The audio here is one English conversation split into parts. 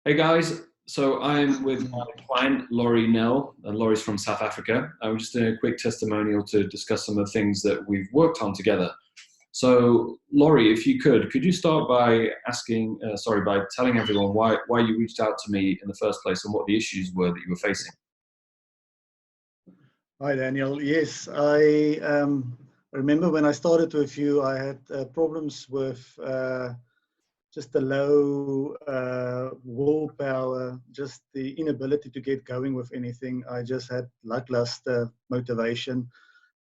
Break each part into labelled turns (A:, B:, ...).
A: Hey guys, so I'm with my client Lourie Nel, and Laurie's from South Africa. I'm just doing a quick testimonial to discuss some of the things that we've worked on together. So, Laurie, if you could you start by by telling everyone why you reached out to me in the first place and what the issues were that you were facing?
B: Hi, Daniel. Yes, I remember when I started with you, I had problems with just the low willpower, just the inability to get going with anything. I just had lackluster motivation.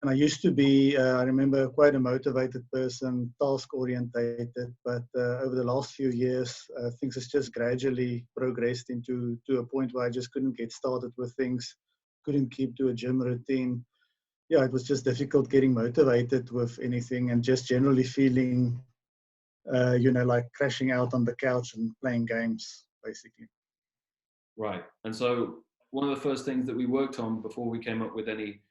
B: And I used to be, I remember, quite a motivated person, task orientated. But over the last few years, things has just gradually progressed to a point where I just couldn't get started with things, couldn't keep to a gym routine. Yeah, it was just difficult getting motivated with anything and just generally feeling, like crashing out on the couch and playing games, basically.
A: Right. And so one of the first things that we worked on before we came up with any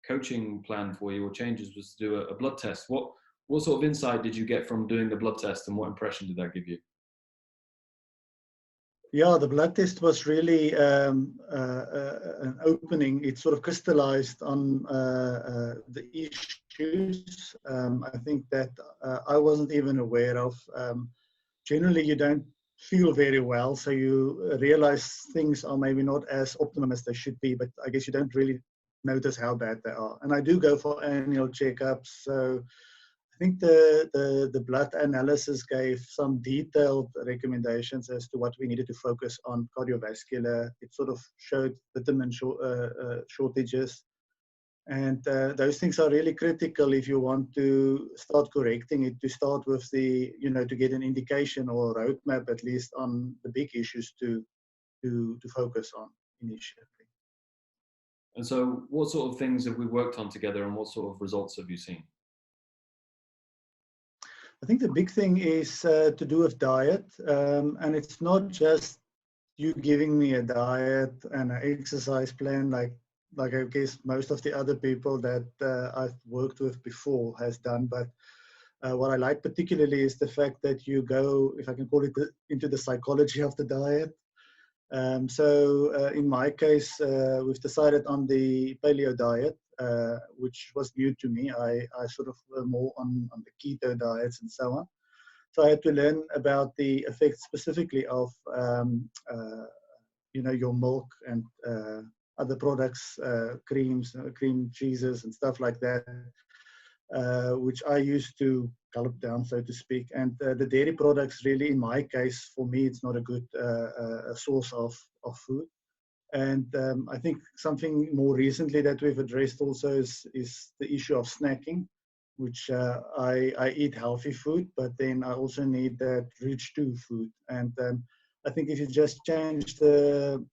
A: coaching plan for you or changes was to do a blood test. What sort of insight did you get from doing the blood test and what impression did that give you?
B: Yeah, the blood test was really an opening. It sort of crystallized on the issues. I think that I wasn't even aware of. Generally, you don't feel very well, so you realize things are maybe not as optimum as they should be, but I guess you don't really notice how bad they are. And I do go for annual checkups, so I think the blood analysis gave some detailed recommendations as to what we needed to focus on cardiovascular. It sort of showed vitamin shortages. And those things are really critical if you want to start correcting it, to start with to get an indication or a roadmap at least on the big issues to focus on initially.
A: And so what sort of things have we worked on together and what sort of results have you seen?
B: I think the big thing is to do with diet, and it's not just you giving me a diet and an exercise plan like I guess most of the other people that I've worked with before has done. But what I like particularly is the fact that you go, if I can call it, into the psychology of the diet. So in my case, we've decided on the paleo diet, which was new to me. I sort of were more on the keto diets and so on. So I had to learn about the effects specifically of, your milk and other products, creams, cream cheeses and stuff like that, which I used to gulp down, so to speak. And the dairy products, really, in my case, for me, it's not a good source of food. And I think something more recently that we've addressed also is the issue of snacking, which I eat healthy food, but then I also need that rich to food. And I think if you just change the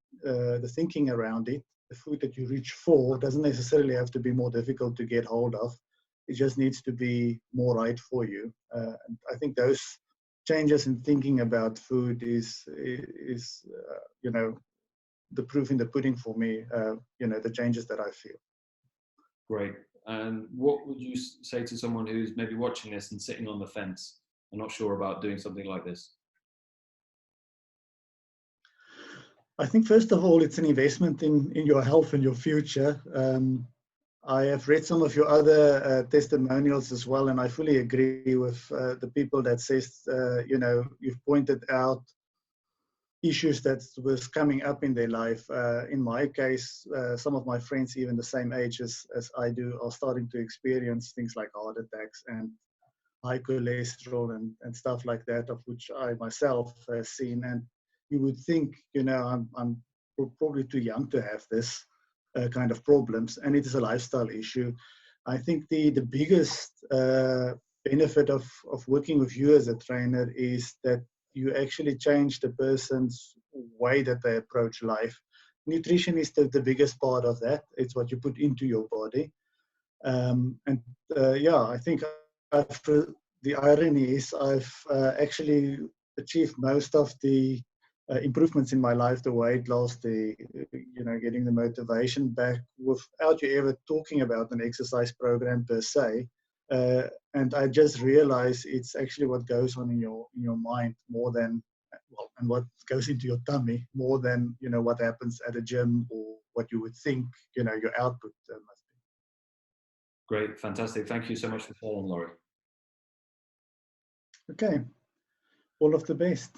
B: thinking around it, the food that you reach for doesn't necessarily have to be more difficult to get hold of. It just needs to be more right for you. And I think those changes in thinking about food is the proof in the pudding for me. The changes that I feel.
A: Great. And what would you say to someone who's maybe watching this and sitting on the fence and not sure about doing something like this?
B: I think first of all, it's an investment in your health and your future. I have read some of your other testimonials as well, and I fully agree with the people that says, you've pointed out issues that was coming up in their life. In my case, some of my friends, even the same age as I do, are starting to experience things like heart attacks and high cholesterol and stuff like that, of which I myself have seen. And you would think, I'm probably too young to have this kind of problems, and it is a lifestyle issue. I think the biggest benefit of working with you as a trainer is that you actually change the person's way that they approach life. Nutrition is the biggest part of that. It's what you put into your body. And yeah, I think the irony is I've actually achieved most of the improvements in my life, the weight loss, getting the motivation back without you ever talking about an exercise program per se. And I just realized it's actually what goes on in your mind more than well, and what goes into your tummy more than, you know, what happens at a gym or what you would think, you know, your output must be.
A: Great, fantastic. Thank you so much for following, Lourie.
B: Okay, all of the best.